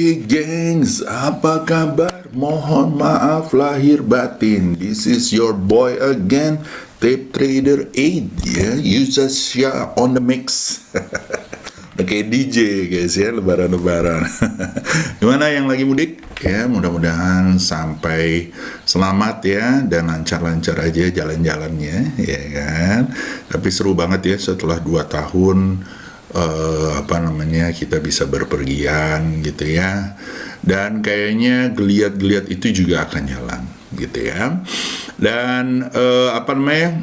Hey gengs, apa kabar? Mohon maaf lahir batin. This is your boy again, Tape Trader 8 ya, Yuzasya on the mix. Udah kayak DJ guys ya, lebaran-lebaran. Gimana yang lagi mudik? Ya mudah-mudahan sampai selamat ya, dan lancar-lancar aja jalan-jalannya ya kan. Tapi seru banget ya setelah 2 tahun kita bisa berpergian gitu ya, dan kayaknya geliat-geliat itu juga akan jalan gitu ya. Dan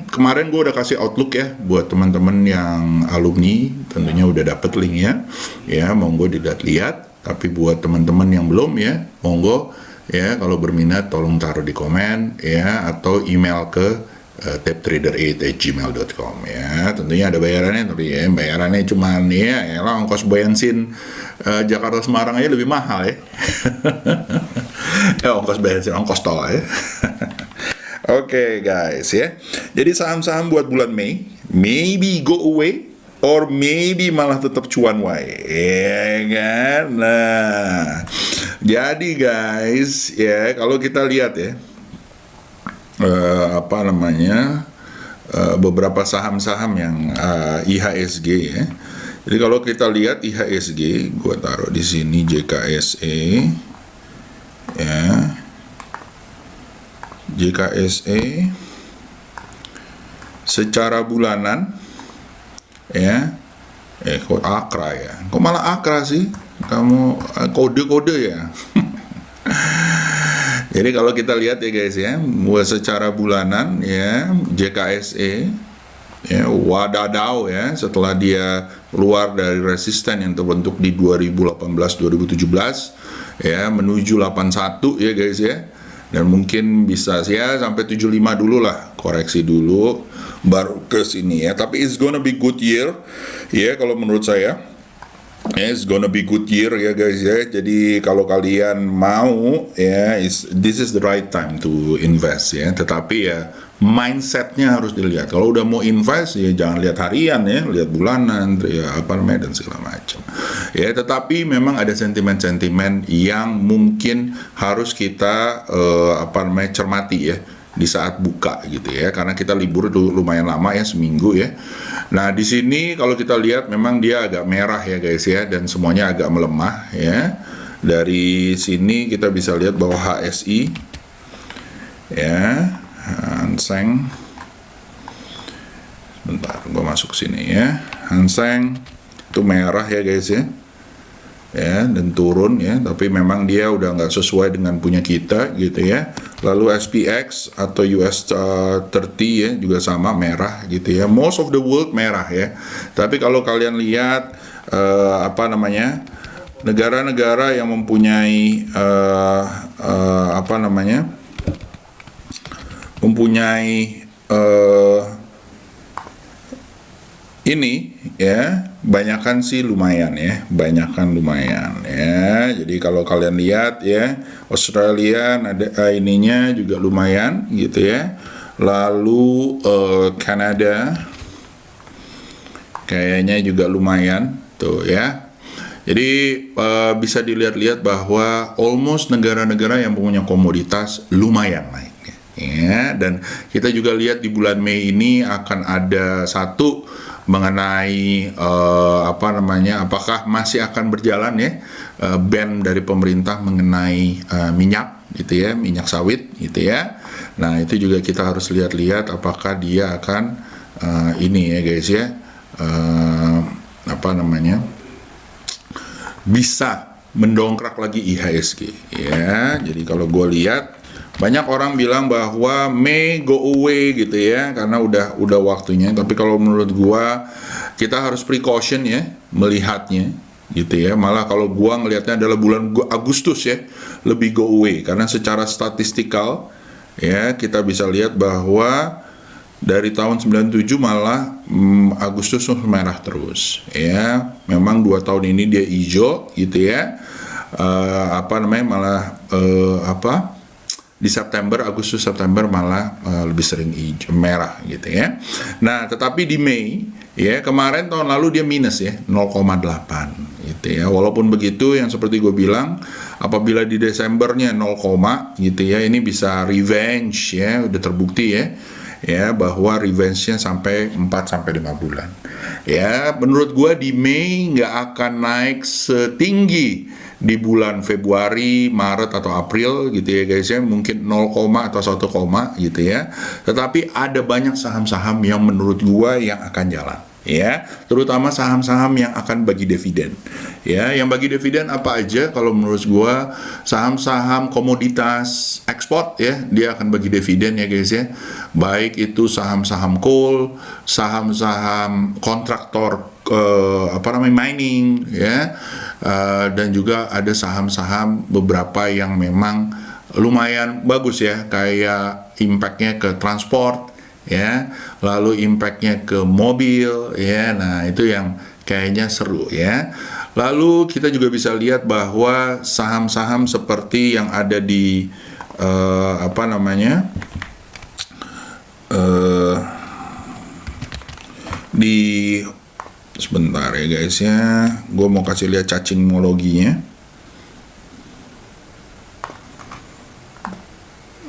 kemarin gue udah kasih outlook ya buat teman-teman yang alumni, tentunya udah dapet linknya ya, monggo dilihat-lihat. Tapi buat teman-teman yang belum ya, monggo ya, kalau berminat tolong taruh di komen ya, atau email ke tapetrader8@gmail.com ya. Tentunya ada bayarannya, tapi ya bayarannya cuman ya ongkos bensin Jakarta Semarang aja lebih mahal ya. Ongkos bensin, ongkos tol ya. Oke guys ya. Jadi saham-saham buat bulan Mei, maybe go away or maybe malah tetap cuan wae. Ya kan? Nah, jadi guys ya, kalau kita lihat ya, beberapa saham-saham yang IHSG ya. Jadi kalau kita lihat IHSG, gue taruh di sini JKSE ya. JKSE secara bulanan ya, kok Akra ya, kok malah Akra sih kamu, kode-kode ya. Jadi kalau kita lihat ya guys ya, secara bulanan ya, JKSE ya, wadadau ya, setelah dia keluar dari resisten yang terbentuk di 2018-2017 ya, menuju 81 ya guys ya, dan mungkin bisa ya sampai 75 dulu lah, koreksi dulu baru ke sini ya. Tapi it's gonna be good year ya, kalau menurut saya. It's gonna be good year ya guys ya. Jadi kalau kalian mau ya, this is the right time to invest ya. Tetapi ya mindsetnya harus dilihat. Kalau udah mau invest ya jangan lihat harian ya, lihat bulanan ya, dan segala macam. Ya, tetapi memang ada sentimen-sentimen yang mungkin harus kita cermati ya di saat buka gitu ya, karena kita libur tuh lumayan lama ya, seminggu ya. Nah di sini kalau kita lihat memang dia agak merah ya guys ya, dan semuanya agak melemah ya. Dari sini kita bisa lihat bahwa HSI ya, Hang Seng, bentar gua masuk sini ya, Hang Seng itu merah ya guys ya, dan turun ya, tapi memang dia udah nggak sesuai dengan punya kita gitu ya. Lalu SPX atau US 30 ya juga sama merah gitu ya, most of the world merah ya. Tapi kalau kalian lihat negara-negara yang mempunyai ini ya, banyakan sih lumayan ya, ya. Jadi kalau kalian lihat ya, Australia ada ininya juga lumayan gitu ya. Lalu Kanada kayaknya juga lumayan tuh ya. Jadi bisa dilihat-lihat bahwa almost negara-negara yang punya komoditas lumayan naik ya. Dan kita juga lihat di bulan Mei ini akan ada satu mengenai apakah masih akan berjalan ya ban dari pemerintah mengenai minyak gitu ya, minyak sawit gitu ya. Nah itu juga kita harus lihat-lihat apakah dia akan ini ya guys ya, bisa mendongkrak lagi IHSG ya. Jadi kalau gue lihat banyak orang bilang bahwa Mei go away gitu ya, karena udah waktunya. Tapi kalau menurut gua kita harus precaution ya melihatnya gitu ya. Malah kalau gua ngelihatnya adalah bulan Agustus ya, lebih go away, karena secara statistikal ya kita bisa lihat bahwa dari tahun 97 malah Agustus merah terus ya. Memang 2 tahun ini dia hijau gitu ya. Di Agustus September malah lebih sering merah gitu ya. Nah tetapi di Mei Ya, kemarin tahun lalu dia minus ya, 0,8 gitu ya. Walaupun begitu, yang seperti gue bilang, apabila di Desembernya 0, gitu ya, ini bisa revenge ya, udah terbukti ya bahwa revenge-nya sampai 4 sampai 5 bulan. Ya, menurut gue di Mei nggak akan naik setinggi di bulan Februari, Maret atau April gitu ya guys ya, mungkin 0, atau 1, gitu ya. Tetapi ada banyak saham-saham yang menurut gua yang akan jalan ya, terutama saham-saham yang akan bagi dividen. Ya, yang bagi dividen apa aja? Kalau menurut gua saham-saham komoditas ekspor ya, dia akan bagi dividen ya guys ya. Baik itu saham-saham coal, saham-saham kontraktor mining ya, dan juga ada saham-saham beberapa yang memang lumayan bagus ya, kayak impactnya ke transport ya, lalu impactnya ke mobil ya. Nah, itu yang kayaknya seru ya. Lalu kita juga bisa lihat bahwa saham-saham seperti yang ada di di sebentar ya guys ya, gue mau kasih lihat cacingologinya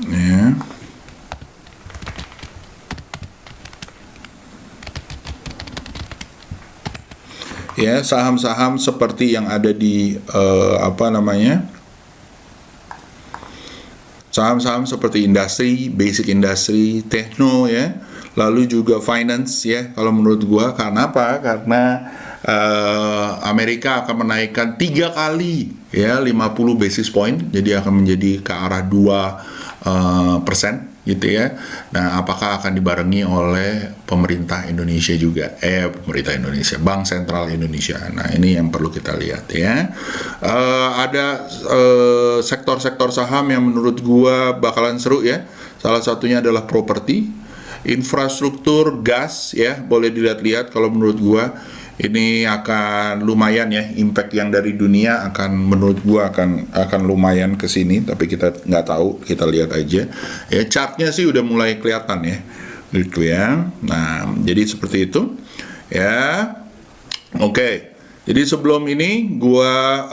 ya. Ya, saham-saham seperti yang ada di saham-saham seperti industri, basic industry, techno ya, lalu juga finance ya. Kalau menurut gua, karena apa? Karena Amerika akan menaikkan 3 kali ya 50 basis point, jadi akan menjadi ke arah 2% gitu ya. Nah, apakah akan dibarengi oleh pemerintah Indonesia juga? Pemerintah Indonesia, Bank Sentral Indonesia. Nah, ini yang perlu kita lihat ya. Ada sektor-sektor saham yang menurut gua bakalan seru ya. Salah satunya adalah properti, infrastruktur, gas ya. Boleh dilihat-lihat, kalau menurut gua ini akan lumayan ya, impact yang dari dunia akan, menurut gua akan lumayan ke sini, tapi kita nggak tahu, kita lihat aja ya. Chartnya sih udah mulai kelihatan ya gitu ya. Nah, jadi seperti itu ya. Oke, jadi sebelum ini gua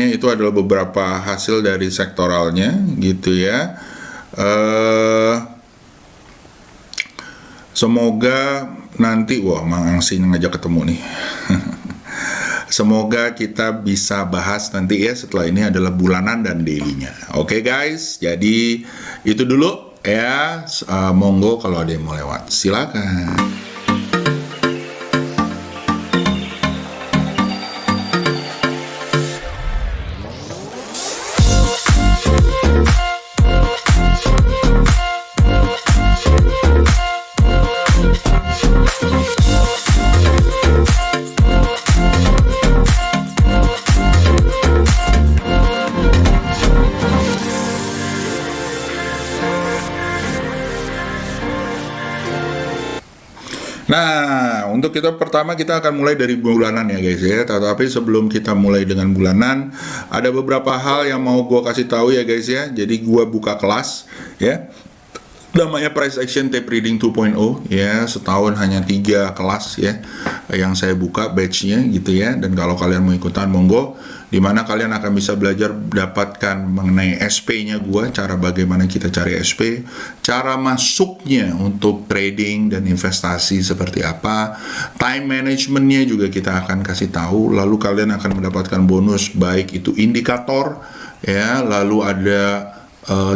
itu adalah beberapa hasil dari sektoralnya gitu ya. Semoga nanti, Mang Angsi ngajak ketemu nih. Semoga kita bisa bahas nanti ya, setelah ini adalah bulanan dan daily-nya. Oke guys, jadi itu dulu ya. Monggo kalau ada yang mau lewat, silakan. Nah, untuk kita pertama kita akan mulai dari bulanan ya guys ya. Tetapi sebelum kita mulai dengan bulanan, ada beberapa hal yang mau gue kasih tahu ya guys ya. Jadi gue buka kelas ya, namanya Price Action Tape Reading 2.0 ya. Setahun hanya 3 kelas ya yang saya buka batch-nya gitu ya. Dan kalau kalian mau ikutan, monggo, dimana kalian akan bisa belajar dapatkan mengenai SP-nya gua, cara bagaimana kita cari SP, cara masuknya untuk trading dan investasi seperti apa, time management-nya juga kita akan kasih tahu. Lalu kalian akan mendapatkan bonus, baik itu indikator ya, lalu ada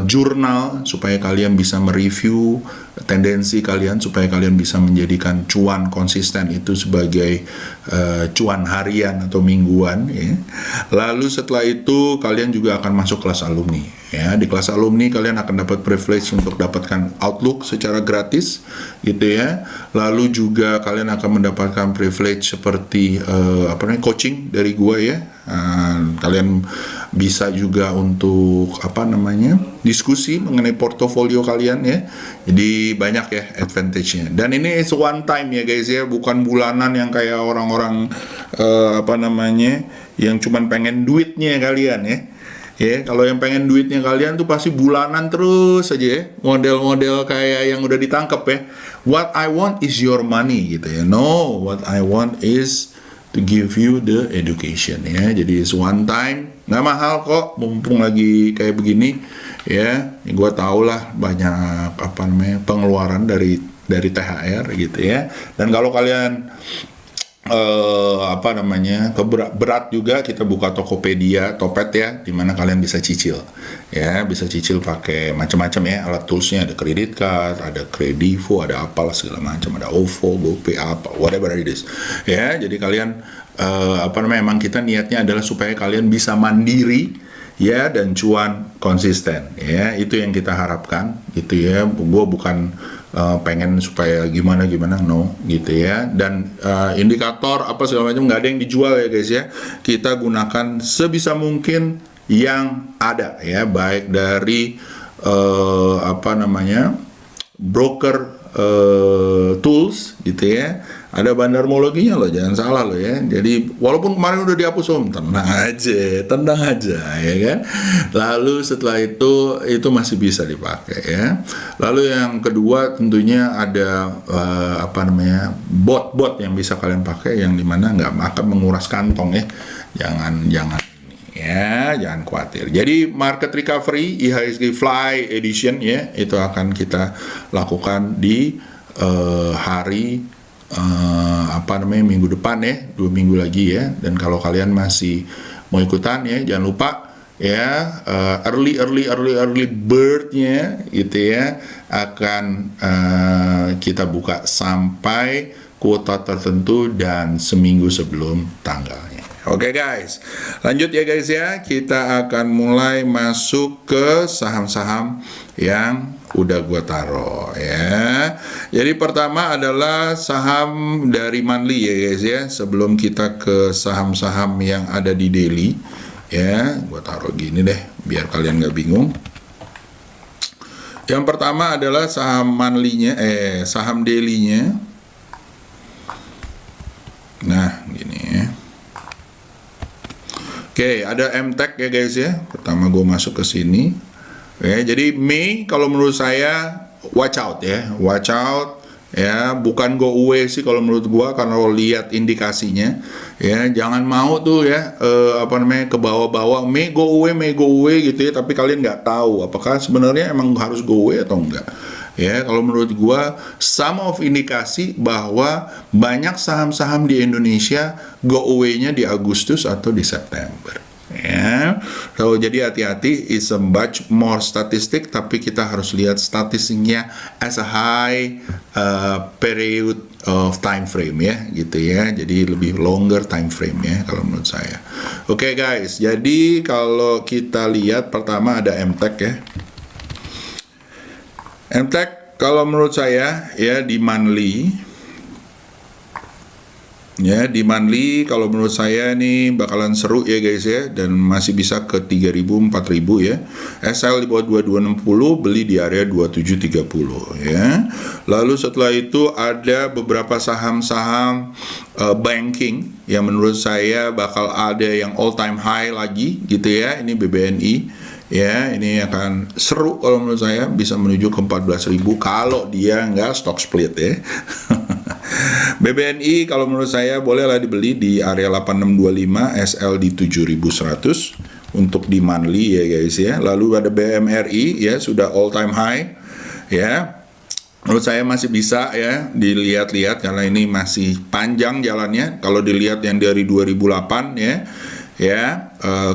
jurnal supaya kalian bisa mereview tendensi kalian, supaya kalian bisa menjadikan cuan konsisten itu sebagai cuan harian atau mingguan ya. Lalu setelah itu kalian juga akan masuk kelas alumni ya. Di kelas alumni kalian akan dapat privilege untuk dapatkan Outlook secara gratis gitu ya. Lalu juga kalian akan mendapatkan privilege seperti coaching dari gua ya. Kalian bisa juga untuk diskusi mengenai portofolio kalian ya. Jadi banyak ya advantage-nya. Dan ini is one time ya guys ya, bukan bulanan yang kayak orang-orang yang cuman pengen duitnya kalian ya. Ya, kalau yang pengen duitnya kalian tuh pasti bulanan terus aja ya. Model-model kayak yang udah ditangkap ya. What I want is your money gitu ya. No, what I want is to give you the education ya. Jadi it's one time, nggak mahal kok, mumpung lagi kayak begini ya. Gue tau lah banyak pengeluaran dari THR gitu ya. Dan kalau kalian berat juga, kita buka Tokopedia, Topet ya, dimana kalian bisa cicil ya, bisa cicil pakai macam-macam ya, alat toolsnya ada credit card, ada Kredivo, ada apalah segala macam, ada OVO, GoPay, apa whatever it is ya. Jadi kalian emang kita niatnya adalah supaya kalian bisa mandiri ya, dan cuan konsisten ya, itu yang kita harapkan gitu ya. Gue bukan pengen supaya gimana no gitu ya. Dan indikator apa segala macam nggak ada yang dijual ya guys ya. Kita gunakan sebisa mungkin yang ada ya, baik dari broker tools gitu ya. Ada bandarmologinya loh, jangan salah loh ya. Jadi walaupun kemarin udah dihapus tenang aja ya kan. Lalu setelah itu masih bisa dipakai ya. Lalu yang kedua tentunya ada bot yang bisa kalian pakai, yang dimana nggak akan menguras kantong ya. Jangan ya, jangan khawatir. Jadi market recovery IHSG Fly Edition ya, itu akan kita lakukan di hari minggu depan ya, 2 minggu lagi ya. Dan kalau kalian masih mau ikutan ya, jangan lupa ya, early bird-nya gitu ya, akan kita buka sampai kuota tertentu dan seminggu sebelum tanggalnya. Oke guys, lanjut ya guys ya, kita akan mulai masuk ke saham-saham yang udah gua taruh ya. Jadi pertama adalah saham dari monthly ya guys ya. Sebelum kita ke saham-saham yang ada di daily ya, gua taruh gini deh biar kalian nggak bingung. Yang pertama adalah saham monthly-nya, saham daily-nya. Nah, gini ya. Oke, ada MTech ya guys ya. Pertama gue masuk ke sini. Ya, jadi Mei kalau menurut saya watch out ya. Watch out ya, bukan go away sih kalau menurut gue, karena lo lihat indikasinya ya. Jangan mau tuh ya ke bawah-bawah Mei go away gitu ya, tapi kalian nggak tahu apakah sebenarnya emang harus go away atau enggak. Ya, kalau menurut gua some of indikasi bahwa banyak saham-saham di Indonesia go away-nya di Agustus atau di September. Ya, so jadi hati-hati, it's a much more statistik, tapi kita harus lihat statistiknya as a high period of time frame ya, gitu ya. Jadi lebih longer time frame ya kalau menurut saya. Oke guys, jadi kalau kita lihat pertama ada MTech ya. MTech kalau menurut saya ya di monthly kalau menurut saya nih bakalan seru ya guys ya, dan masih bisa ke 3.000 4.000 ya. SL di bawah 2260, beli di area 2730 ya. Lalu setelah itu ada beberapa saham-saham banking yang menurut saya bakal ada yang all time high lagi gitu ya. Ini BBNI ya, ini akan seru kalau menurut saya, bisa menuju ke 14.000 kalau dia nggak stock split ya. BBNI kalau menurut saya bolehlah dibeli di area 8625, SL di 7100 untuk di monthly ya guys ya. Lalu ada BMRI ya, sudah all time high ya. Menurut saya masih bisa ya dilihat-lihat karena ini masih panjang jalannya. Kalau dilihat yang dari 2008 ya,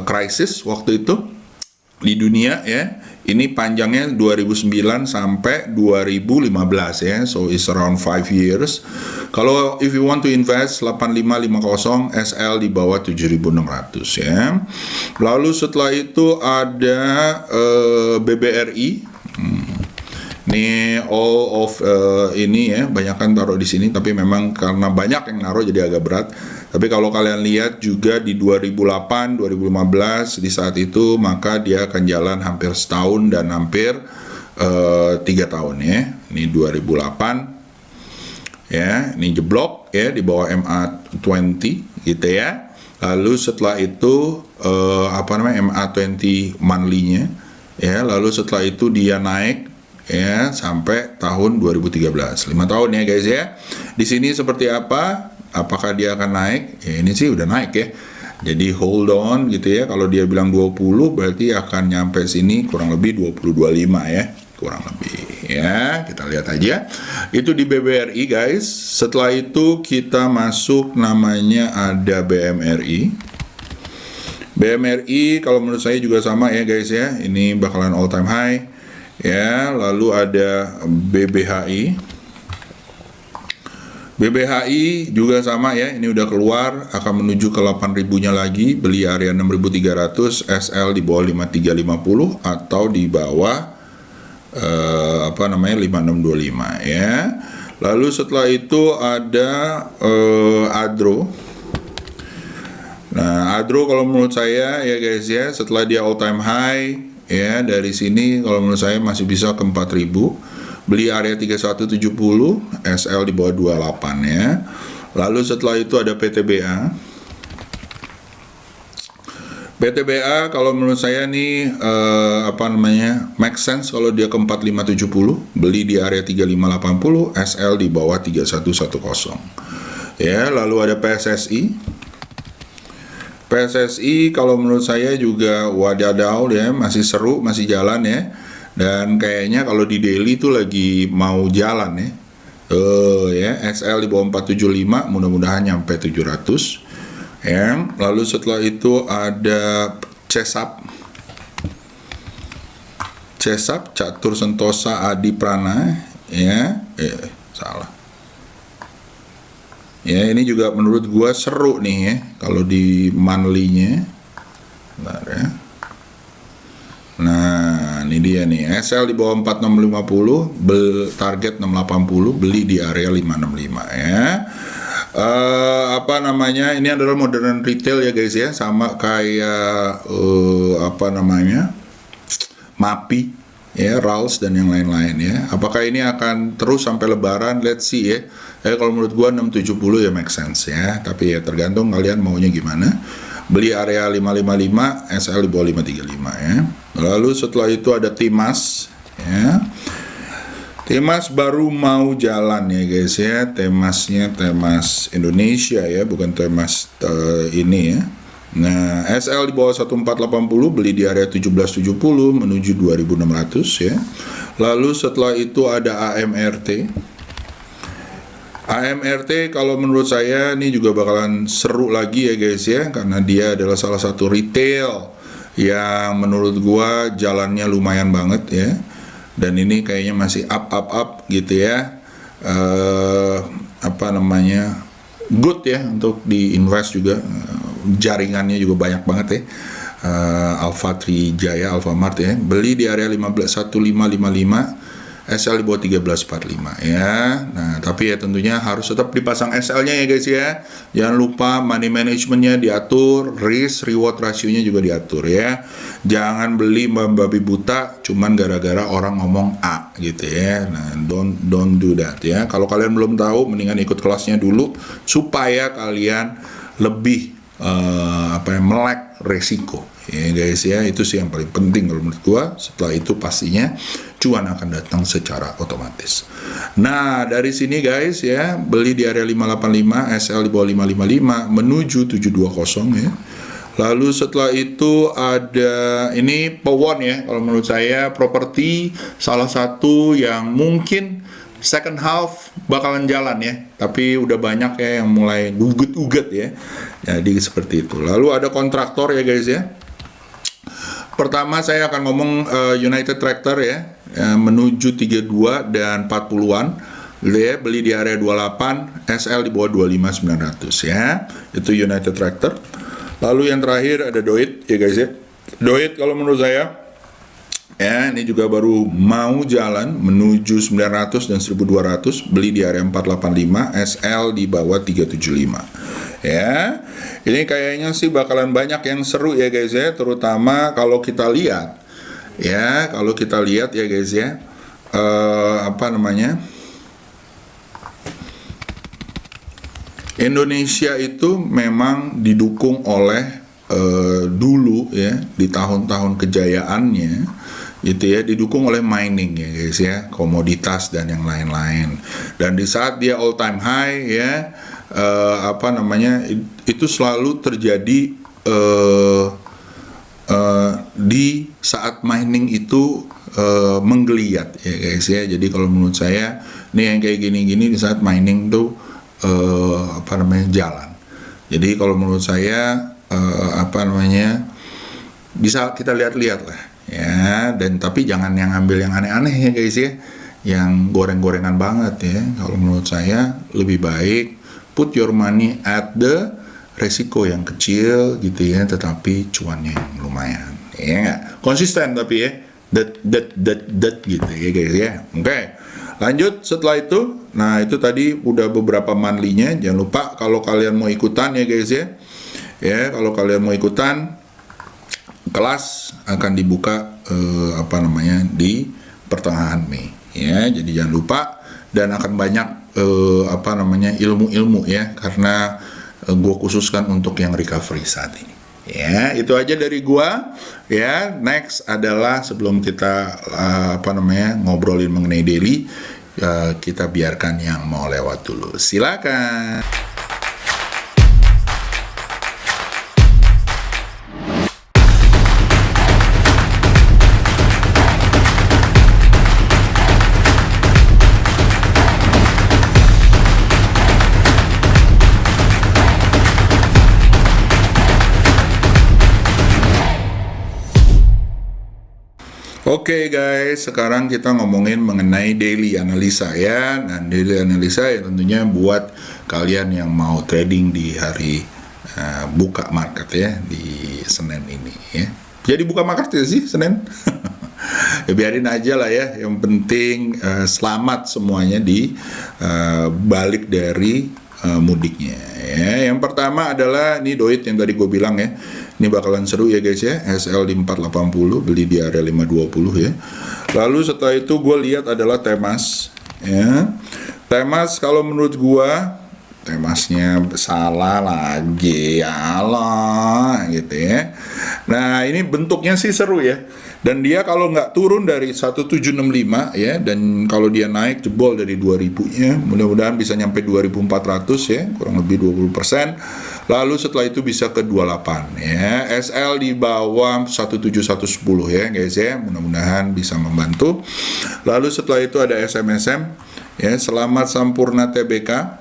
krisis waktu itu di dunia ya, ini panjangnya 2009 sampai 2015 ya, so it's around 5 years. Kalau if you want to invest 8550, SL di bawah 7600 ya. Lalu setelah itu ada BBRI. Ini all of ini ya, banyak kan taruh di sini, tapi memang karena banyak yang naruh jadi agak berat. Tapi kalau kalian lihat juga di 2008, 2015 di saat itu, maka dia akan jalan hampir setahun dan hampir 3 tahun ya. Ini 2008 ya, ini jeblok ya di bawah MA20 gitu ya. Lalu setelah itu MA20 monthly-nya ya, lalu setelah itu dia naik ya sampai tahun 2013, 5 tahun ya guys ya. Di sini seperti apa? Apakah dia akan naik? Ya, ini sih udah naik ya. Jadi hold on gitu ya. Kalau dia bilang 20 berarti akan nyampe sini kurang lebih 20-25 ya, kurang lebih ya. Kita lihat aja. Itu di BBRI guys. Setelah itu kita masuk, namanya ada BMRI. BMRI kalau menurut saya juga sama ya guys ya. Ini bakalan all time high ya. Lalu ada BBHI. BBHI juga sama ya, ini udah keluar, akan menuju ke 8.000-nya lagi, beli area 6.300, SL di bawah 5.350 atau di bawah 5.625 ya. Lalu setelah itu ada Adro. Nah, Adro kalau menurut saya ya guys ya, setelah dia all time high ya, dari sini kalau menurut saya masih bisa ke 4.000. Beli area 3170, SL di bawah 28 ya. Lalu setelah itu ada PTBA. PTBA kalau menurut saya nih make sense kalau dia ke 4570, beli di area 3580, SL di bawah 3110. Ya, lalu ada PSSI. PSSI kalau menurut saya juga wadadau ya, masih seru, masih jalan ya. Dan kayaknya kalau di daily itu lagi mau jalan ya. SL di bawah 475, mudah-mudahan nyampe 700 ya. Lalu setelah itu ada CESAP, Catur Sentosa Adi Prana ya. Salah ya, ini juga menurut gua seru nih ya kalau di monthly-nya. Bentar ya. Nah, ini dia nih, SL di bawah 4650, target 680, beli di area 565 ya. Ini adalah modern retail ya guys ya, sama kayak MAPI ya, Rals dan yang lain-lain ya. Apakah ini akan terus sampai lebaran? Let's see ya. Kalau menurut gua 670 ya make sense ya, tapi ya tergantung kalian maunya gimana. Beli area 555, SL di bawah 535 ya. Lalu setelah itu ada Timas ya. Timas baru mau jalan ya guys ya. Temasnya Temas Indonesia ya, bukan Temas ini ya. Nah, SL di bawah 1480, beli di area 1770 menuju 2600 ya. Lalu setelah itu ada AMRT. AMRT kalau menurut saya ini juga bakalan seru lagi ya guys ya, karena dia adalah salah satu retail yang menurut gua jalannya lumayan banget ya, dan ini kayaknya masih up gitu ya. Good ya untuk di invest juga. Jaringannya juga banyak banget ya. Alfa Trijaya, Alfamart ya, beli di area 1555, SL di bawah 1345 ya. Nah, tapi ya tentunya harus tetap dipasang SL-nya ya guys ya. Jangan lupa money management-nya diatur, risk reward ratio-nya juga diatur ya. Jangan beli babi buta cuman gara-gara orang ngomong A gitu ya. Nah, don't do that ya. Kalau kalian belum tahu, mendingan ikut kelasnya dulu supaya kalian lebih melek resiko ya guys ya. Itu sih yang paling penting kalau menurut gua. Setelah itu pastinya cuan akan datang secara otomatis. Nah, dari sini guys ya, beli di area 585, SL di bawah 555 menuju 720 ya. Lalu setelah itu ada ini Powon ya, kalau menurut saya properti salah satu yang mungkin second half bakalan jalan ya, tapi udah banyak ya yang mulai uget-uget ya. Jadi seperti itu. Lalu ada kontraktor ya guys ya. Pertama saya akan ngomong United Tractor ya, menuju 32 dan 40-an. Beli di area 28, SL di bawah 25.900 ya. Itu United Tractor. Lalu yang terakhir ada Doit ya guys ya. Doit kalau menurut saya ya, ini juga baru mau jalan menuju 900 dan 1200, beli di area 485, SL di bawah 375 ya. Ini kayaknya sih bakalan banyak yang seru ya guys ya, terutama kalau kita lihat ya, guys ya, Indonesia itu memang didukung oleh dulu ya, di tahun-tahun kejayaannya gitu ya, didukung oleh mining ya guys ya, komoditas dan yang lain-lain. Dan di saat dia all time high ya, itu selalu terjadi di saat mining itu menggeliat ya guys ya. Jadi kalau menurut saya nih yang kayak gini-gini di saat mining tuh jalan. Jadi kalau menurut saya bisa kita lihat-lihat lah ya, dan tapi jangan yang ambil yang aneh-aneh ya guys ya, yang goreng-gorengan banget ya. Kalau menurut saya lebih baik put your money at the resiko yang kecil gitu ya, tetapi cuannya yang lumayan ya nggak? Konsisten tapi ya, that gitu ya guys ya. Oke, lanjut setelah itu. Nah itu tadi udah beberapa monthly-nya. Jangan lupa kalau kalian mau ikutan ya guys ya, kalau kalian mau ikutan, kelas akan dibuka di pertengahan Mei ya. Jadi jangan lupa, dan akan banyak ilmu-ilmu ya, karena gue khususkan untuk yang recovery saat ini ya. Itu aja dari gue ya. Next adalah sebelum kita ngobrolin mengenai daily, kita biarkan yang mau lewat dulu, silakan. Oke guys, sekarang kita ngomongin mengenai daily analisa ya. Dan daily analisa ya tentunya buat kalian yang mau trading di hari buka market ya, di Senin ini ya. Jadi buka market ya sih Senin? Ya biarin aja lah ya. Yang penting selamat semuanya di balik dari mudiknya ya. Yang pertama adalah ini Doit yang tadi gue bilang ya. Ini bakalan seru ya guys ya. SL di 480, beli di area 520 ya. Lalu setelah itu gue lihat adalah Temas ya. Temas kalau menurut gue, Temasnya salah lagi, Allah gitu ya. Nah ini bentuknya sih seru ya. Dan dia kalau nggak turun dari 1765 ya, dan kalau dia naik jebol dari 2000 ya, mudah-mudahan bisa nyampe 2400 ya, kurang lebih 20%. Lalu setelah itu bisa ke 28 ya. SL di bawah 17110 ya guys ya, mudah-mudahan bisa membantu. Lalu setelah itu ada SMSM ya, Selamat Sampurna Tbk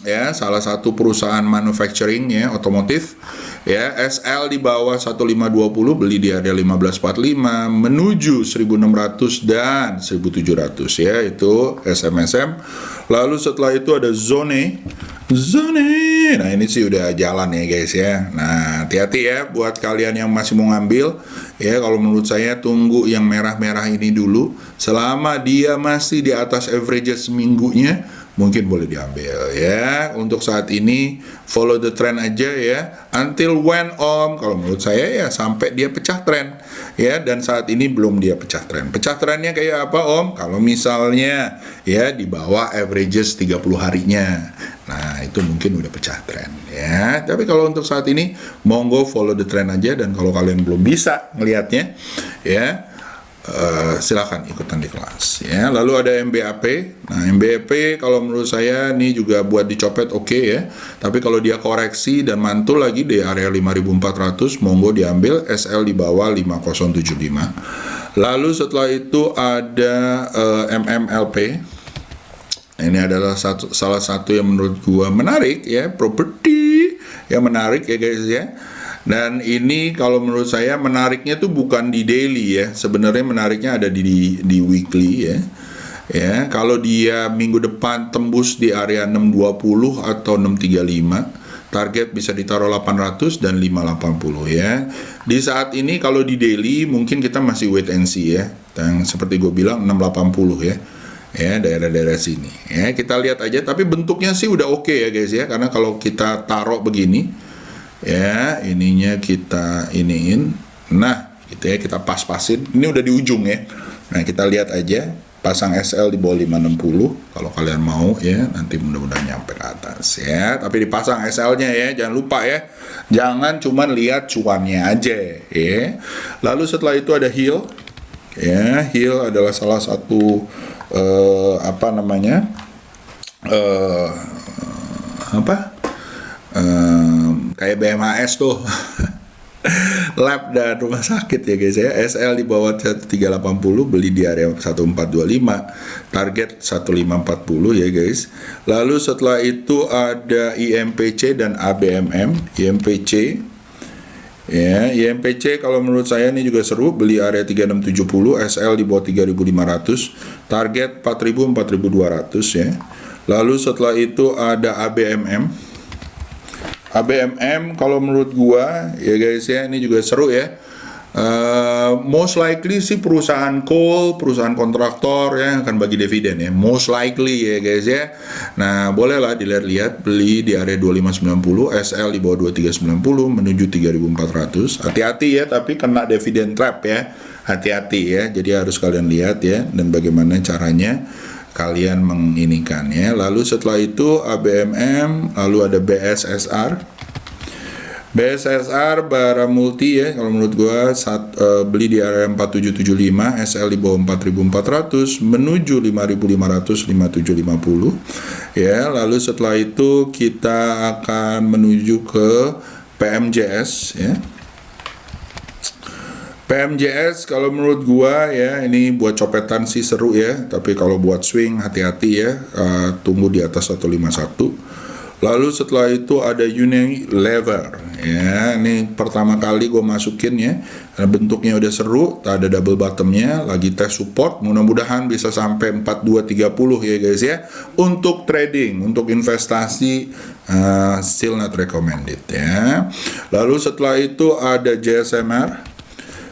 ya, salah satu perusahaan manufacturing ya, otomotif ya. SL di bawah 1520, beli di area 1545 menuju 1600 dan 1700 ya, itu SMSM. Lalu setelah itu ada Zone. Nah ini sih udah jalan ya guys ya. Nah hati-hati ya buat kalian yang masih mau ngambil ya. Kalau menurut saya tunggu yang merah-merah ini dulu. Selama dia masih di atas averages seminggunya, mungkin boleh diambil ya. Untuk saat ini follow the trend aja ya. Until when om, kalau menurut saya ya sampai dia pecah tren ya. Dan saat ini belum dia pecah tren. Pecah trennya kayak apa om? Kalau misalnya ya di bawah averages 30 harinya, nah itu mungkin udah pecah tren ya. Tapi kalau untuk saat ini monggo follow the trend aja. Dan kalau kalian belum bisa ngelihatnya ya, silakan ikutan di kelas ya. Lalu ada MBAP. Nah MBAP kalau menurut saya ini juga buat dicopet oke ya. Tapi kalau dia koreksi dan mantul lagi di area 5400, monggo diambil. SL di bawah 5075. Lalu setelah itu ada MMLP. Ini adalah salah satu yang menurut gua menarik ya, properti yang menarik ya guys ya. Dan ini kalau menurut saya menariknya tuh bukan di daily ya. Sebenarnya menariknya ada di weekly ya. Ya, kalau dia minggu depan tembus di area 620 atau 635, target bisa ditaruh 800 dan 580 ya. Di saat ini kalau di daily mungkin kita masih wait and see ya. Dan seperti gue bilang 680 ya. Ya, daerah-daerah sini. Ya, kita lihat aja, tapi bentuknya sih udah oke ya guys ya. Karena kalau kita taruh begini ya, ininya kita iniin, nah gitu ya, kita pas-pasin. Ini udah di ujung ya. Nah kita lihat aja pasang SL di bawah 560 kalau kalian mau ya, nanti mudah-mudahan nyampe ke atas ya, tapi dipasang SL-nya ya, jangan lupa ya, jangan cuman lihat cuannya aja ya. Lalu setelah itu ada Hill ya, Hill adalah salah satu kayak BMAS tuh lab dan rumah sakit ya guys ya. SL di bawah 1380, beli di area 1425, target 1540 ya guys. Lalu setelah itu ada IMPC dan ABMM. IMPC ya, IMPC kalau menurut saya ini juga seru, beli area 3670, SL di bawah 3500, target 4000-4200 ya. Lalu setelah itu ada ABMM. ABMM kalau menurut gua ya guys ya, ini juga seru ya. Most likely sih perusahaan coal, perusahaan kontraktor ya akan bagi dividen ya, most likely ya guys ya. Nah bolehlah dilihat-lihat, beli di area 2590, SL di bawah 2390 menuju 3400. Hati-hati ya, tapi kena dividen trap ya, hati-hati ya. Jadi harus kalian lihat ya, dan bagaimana caranya kalian menginikannya. Lalu setelah itu ABMM, lalu ada BSSR. BSSR bara multi ya, kalau menurut gua beli di area 4775, SL di bawah 4400 menuju 5500, 5750 ya. Lalu setelah itu kita akan menuju ke PMJS ya. PMJS kalau menurut gua ya, ini buat copetan sih seru ya, tapi kalau buat swing hati-hati ya, tunggu di atas 151. Lalu setelah itu ada Unilever ya, ini pertama kali gua masukin ya, bentuknya udah seru, ada double bottomnya, lagi tes support, mudah-mudahan bisa sampai 4230 ya guys ya. Untuk trading, untuk investasi still not recommended ya. Lalu setelah itu ada JSMR.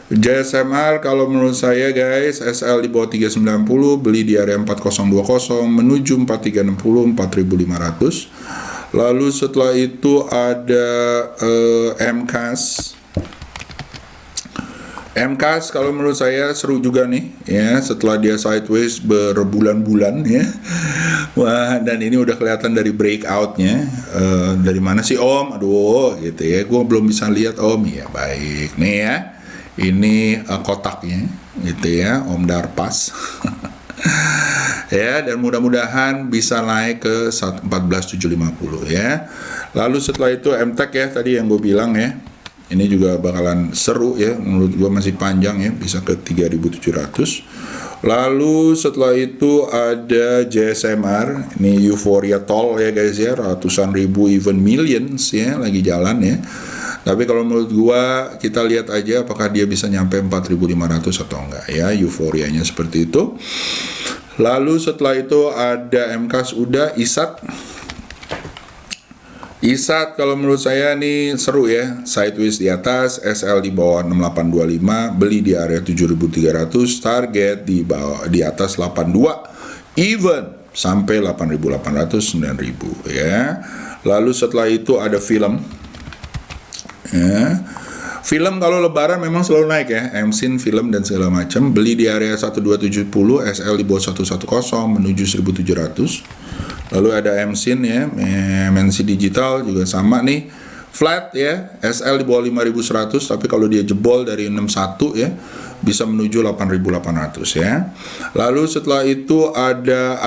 JSMR kalau menurut saya guys, SL di bawah 390, beli di area 4020 menuju 4360, 4500. Lalu setelah itu ada MCAS. MCAS kalau menurut saya seru juga nih ya, setelah dia sideways berbulan-bulan ya. Wah, dan ini udah kelihatan dari breakoutnya. Dari mana sih Om? Aduh gitu ya, gue belum bisa lihat Om. Ya baik nih ya, ini kotaknya gitu ya, Om Darpas. Ya, dan mudah-mudahan bisa naik ke 14.750 ya. Lalu setelah itu MTEK ya, tadi yang gue bilang ya, ini juga bakalan seru ya, menurut gue masih panjang ya, bisa ke 3.700. Lalu setelah itu ada JSMR, ini Euphoria Toll ya guys ya, ratusan ribu even millions ya, lagi jalan ya. Tapi kalau menurut gua, kita lihat aja apakah dia bisa nyampe 4.500 atau enggak ya, euforianya seperti itu. Lalu setelah itu ada MCAS, udah ISAT. ISAT kalau menurut saya nih seru ya, sideways di atas, SL di bawah 6825, beli di area 7.300, target di atas 82, even sampai 8.800, 9.000 ya. Lalu setelah itu ada film. Ya. Film kalau lebaran memang selalu naik ya, MSIN, film dan segala macam. Beli di area 1270, SL di bawah 110 menuju 1700. Lalu ada MSIN ya, MNC Digital juga sama nih, flat ya, SL di bawah 5100, tapi kalau dia jebol dari 61 ya, bisa menuju 8800 ya. Lalu setelah itu ada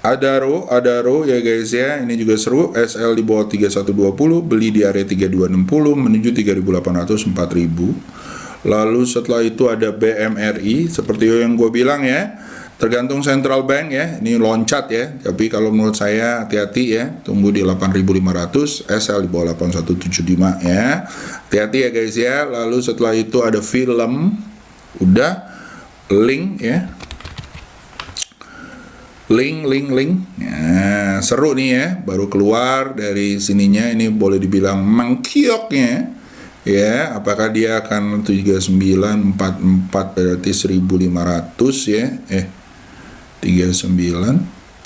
Adaro ya guys ya, ini juga seru, SL di bawah 3120, beli di area 3260 menuju 3800, 4000. Lalu setelah itu ada BMRI, seperti yang gue bilang ya, tergantung central bank ya, ini loncat ya, tapi kalau menurut saya hati-hati ya, tunggu di 8500, SL di bawah 8175 ya, hati-hati ya guys ya. Lalu setelah itu ada film, udah, link ya, link ya, seru nih ya, baru keluar dari sininya, ini boleh dibilang mangkioknya ya, apakah dia akan 3944 berarti 1500 ya, 39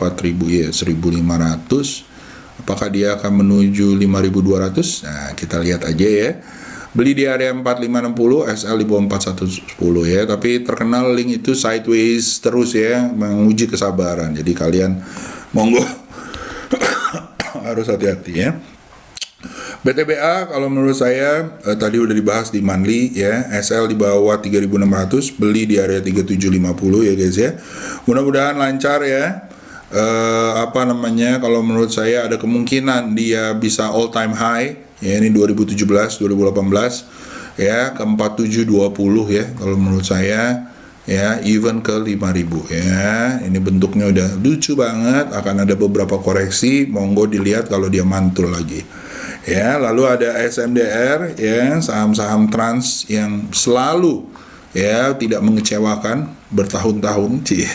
4000 ya, 1500, apakah dia akan menuju 5200? Nah kita lihat aja ya. beli di area 4560, SL di bawah 4110 ya. Tapi terkenal link itu sideways terus ya, menguji kesabaran. Jadi kalian monggo harus hati-hati ya. BTBA kalau menurut saya tadi udah dibahas di monthly ya, SL di bawah 3600, beli di area 3750 ya guys ya. Mudah-mudahan lancar ya. Kalau menurut saya ada kemungkinan dia bisa all time high ya, ini 2017 2018 ya, ke 4720 ya kalau menurut saya ya, even ke 5000 ya. Ini bentuknya udah lucu banget, akan ada beberapa koreksi, monggo dilihat kalau dia mantul lagi ya. Lalu ada SMDR ya, saham-saham trans yang selalu ya tidak mengecewakan bertahun-tahun sih.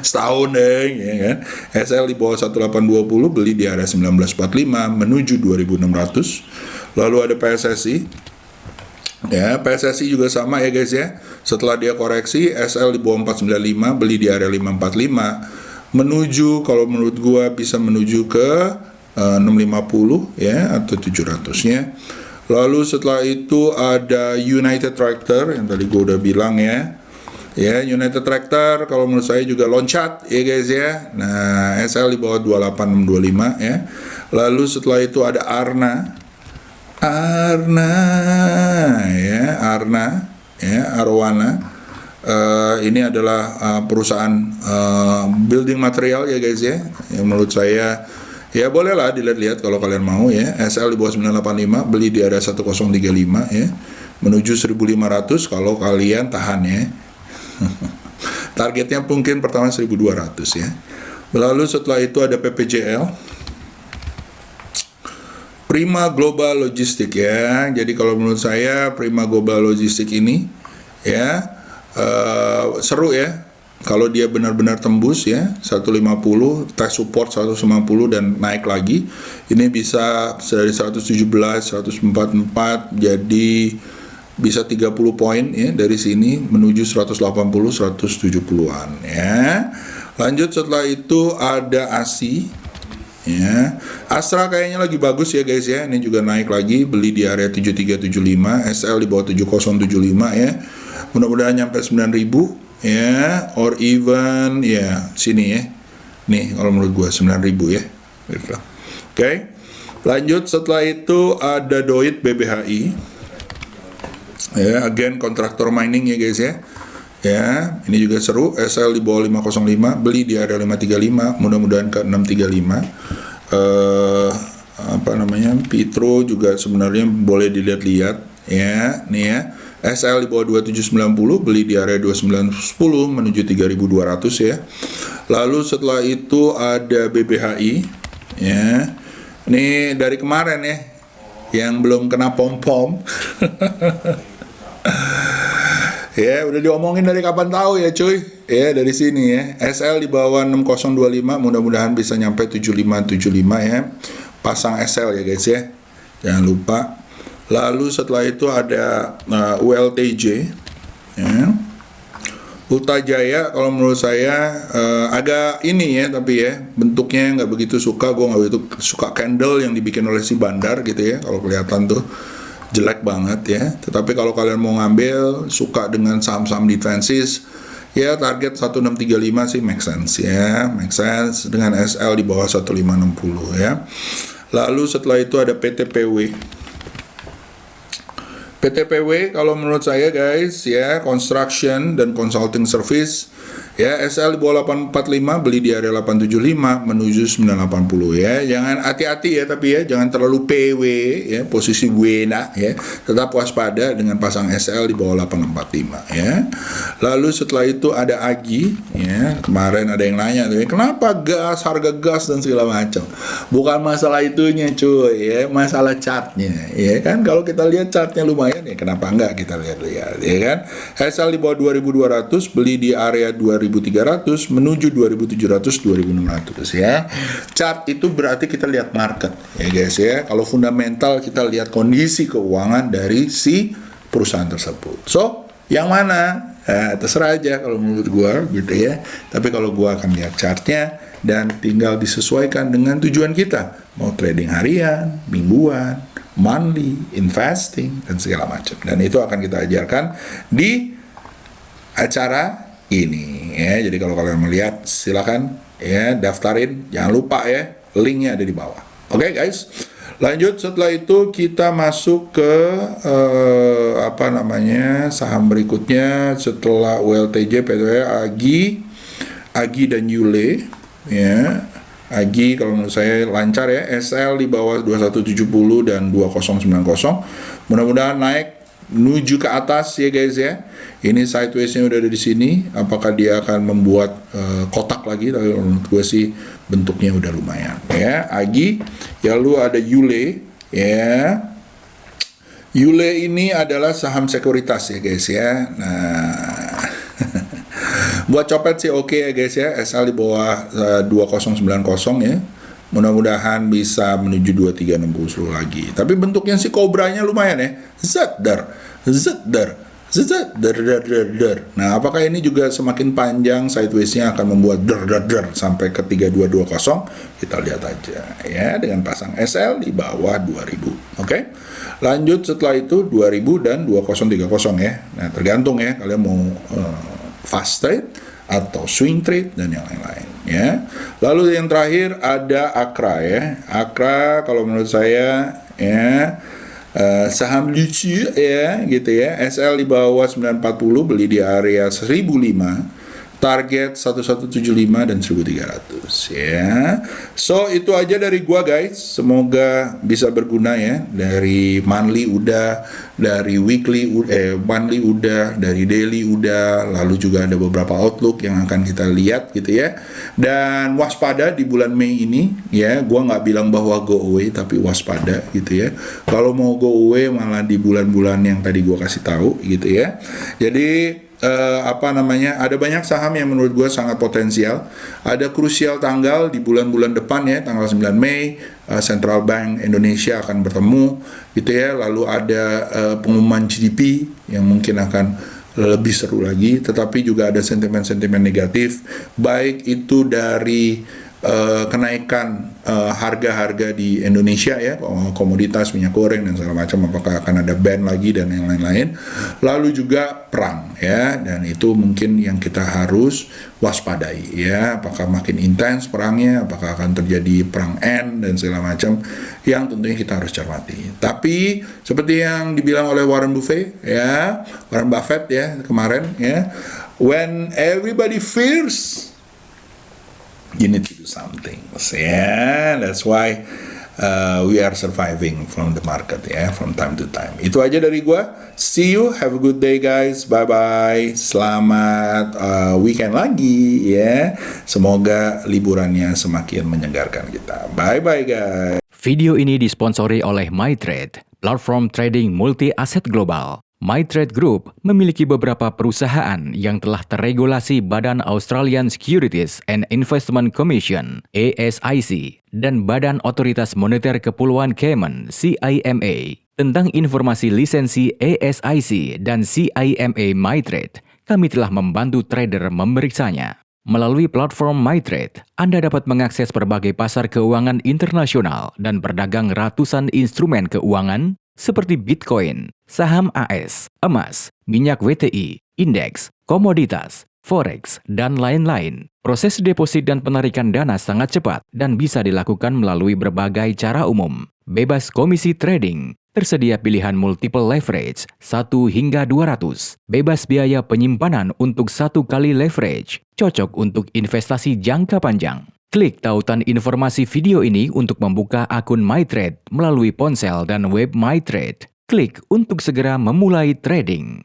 Setahun ya kan. SL di bawah 1820, beli di area 1945 menuju 2600. Lalu ada PSSI ya, PSSI juga sama ya guys ya. Setelah dia koreksi, SL di bawah 495, beli di area 545 menuju, kalau menurut gua bisa menuju ke 650 ya, atau 700-nya. Lalu setelah itu ada United Tractor yang tadi gue udah bilang ya. Ya, United Tractor kalau menurut saya juga loncat ya guys ya. Nah, SL di bawah 28625 ya. Lalu setelah itu ada Arna ya, Arwana. Ini adalah perusahaan building material ya guys ya. Yang menurut saya ya bolehlah dilihat-lihat kalau kalian mau ya. SL di bawah 985, beli di area 1035 ya, menuju 1500 kalau kalian tahan ya. Targetnya mungkin pertama 1200 ya. Lalu setelah itu ada PPJL, Prima Global Logistik ya. Jadi kalau menurut saya Prima Global Logistik ini ya seru ya. Kalau dia benar-benar tembus ya 150, test support 150 dan naik lagi, ini bisa dari 117, 144 jadi bisa 30 poin ya dari sini menuju 180, 170-an ya. Lanjut setelah itu ada ASI ya. Astra kayaknya lagi bagus ya guys ya. Ini juga naik lagi, beli di area 7375, SL di bawah 7075 ya. Mudah-mudahan nyampe 9000 ya, or even ya sini ya. Nih kalau menurut gua 9000 ya. Gitu. Oke. Lanjut setelah itu ada Doit BBHI. Ya, again kontraktor mining ya guys ya. Ya, ini juga seru. SL di bawah 505, beli di area 535, mudah-mudahan ke 635. Pitro juga sebenarnya boleh dilihat-lihat ya. Nih ya. SL di bawah 2790, beli di area 2910 menuju 3200 ya. Lalu setelah itu ada BBHI ya. Ini dari kemarin ya, yang belum kena pom-pom. Ya, udah diomongin dari kapan tahu ya cuy. Ya, dari sini ya. SL di bawah 6025, mudah-mudahan bisa nyampe 7575 ya. Pasang SL ya guys ya. Jangan lupa. Lalu setelah itu ada ULTJ ya. Ultajaya kalau menurut saya agak ini ya, tapi ya bentuknya nggak begitu suka. Gue nggak begitu suka candle yang dibikin oleh si Bandar gitu ya. Kalau kelihatan tuh jelek banget ya. Tetapi kalau kalian mau ngambil, suka dengan saham-saham defensive ya, target 1635 sih make sense ya, make sense dengan SL di bawah 1560 ya. Lalu setelah itu ada PTPW. PTPW kalau menurut saya guys ya, construction dan consulting service ya, SL di bawah 845, beli di area 875 menuju 980 ya. Jangan hati-hati ya, tapi ya jangan terlalu PW ya, posisi buena ya. Tetap waspada dengan pasang SL di bawah 845 ya. Lalu setelah itu ada AGI ya. Kemarin ada yang nanya tuh, kenapa gas, harga gas dan segala macam. Bukan masalah itunya cuy ya, masalah chartnya ya kan. Kalau kita lihat chartnya lumayan ya, kenapa enggak kita lihat-lihat ya kan. SL di bawah 2200, beli di area 2300 menuju 2700, 2600 ya. Chart itu berarti kita lihat market ya guys ya. Kalau fundamental kita lihat kondisi keuangan dari si perusahaan tersebut. So, yang mana? Terserah aja kalau menurut gua gitu ya. Tapi kalau gua akan lihat chartnya dan tinggal disesuaikan dengan tujuan kita. Mau trading harian, mingguan, monthly, investing, dan segala macam. Dan itu akan kita ajarkan di acara ini ya. Jadi kalau kalian melihat silakan ya daftarin, jangan lupa ya linknya ada di bawah. Oke guys, lanjut setelah itu kita masuk ke saham berikutnya setelah ULTJ, PTW, Agi dan Yule ya. Agi kalau menurut saya lancar ya, SL di bawah 2170 dan 2090. Mudah-mudahan naik menuju ke atas ya guys ya. Ini sideways-nya udah ada di sini. Apakah dia akan membuat kotak lagi? Tapi menurut gue sih bentuknya udah lumayan ya. Agi, ya lu ada Yule ya. Yule ini adalah saham sekuritas ya guys ya. Nah, buat copet sih oke ya guys ya. SL di bawah 2090 ya. Mudah-mudahan bisa menuju 2360 lagi. Tapi bentuknya si kobranya lumayan ya. Zedder. Nah, apakah ini juga semakin panjang sideways-nya akan membuat der sampai ke 3220? Kita lihat aja ya dengan pasang SL di bawah 2000. Oke. Lanjut setelah itu 2000 dan 2030 ya. Nah, tergantung ya kalian mau fast trade atau swing trade dan yang lain-lain ya. Lalu yang terakhir ada Akra ya. Akra kalau menurut saya ya saham lucu ya gitu ya. SL di bawah 940, beli di area 1005. Target 1175 dan 1300 ya. So itu aja dari gua guys. Semoga bisa berguna ya. Dari monthly udah, dari monthly udah, dari daily udah, lalu juga ada beberapa outlook yang akan kita lihat gitu ya. Dan waspada di bulan Mei ini ya. Gua nggak bilang bahwa go away, tapi waspada gitu ya. Kalau mau go away malah di bulan-bulan yang tadi gua kasih tahu gitu ya. Jadi ada banyak saham yang menurut gue sangat potensial. Ada krusial tanggal di bulan-bulan depan ya, tanggal 9 Mei Central Bank Indonesia akan bertemu gitu ya. Lalu ada pengumuman GDP yang mungkin akan lebih seru lagi, tetapi juga ada sentimen-sentimen negatif, baik itu dari kenaikan harga-harga di Indonesia ya, komoditas minyak goreng dan segala macam, apakah akan ada ban lagi dan yang lain-lain. Lalu juga perang ya, dan itu mungkin yang kita harus waspadai ya, apakah makin intens perangnya, apakah akan terjadi perang end dan segala macam yang tentunya kita harus cermati. Tapi seperti yang dibilang oleh Warren Buffett ya, Warren Buffett ya kemarin ya, when everybody fears, you need to do something. Yeah, that's why we are surviving from the market ya, from time to time. Itu aja dari gua. See you, have a good day guys. Bye bye. Selamat weekend lagi ya. Semoga liburannya semakin menyegarkan kita. Bye bye guys. Video ini disponsori oleh MyTrade, platform trading multi aset global. MyTrade Group memiliki beberapa perusahaan yang telah terregulasi Badan Australian Securities and Investment Commission (ASIC) dan Badan Otoritas Moneter Kepulauan Cayman (CIMA). Tentang informasi lisensi ASIC dan CIMA MyTrade, kami telah membantu trader memeriksanya. Melalui platform MyTrade, Anda dapat mengakses berbagai pasar keuangan internasional dan berdagang ratusan instrumen keuangan seperti Bitcoin, saham AS, emas, minyak WTI, indeks, komoditas, forex, dan lain-lain. Proses deposit dan penarikan dana sangat cepat dan bisa dilakukan melalui berbagai cara umum. Bebas komisi trading, tersedia pilihan multiple leverage 1 hingga 200, bebas biaya penyimpanan untuk 1 kali leverage, cocok untuk investasi jangka panjang. Klik tautan informasi video ini untuk membuka akun MyTrade melalui ponsel dan web MyTrade. Klik untuk segera memulai trading.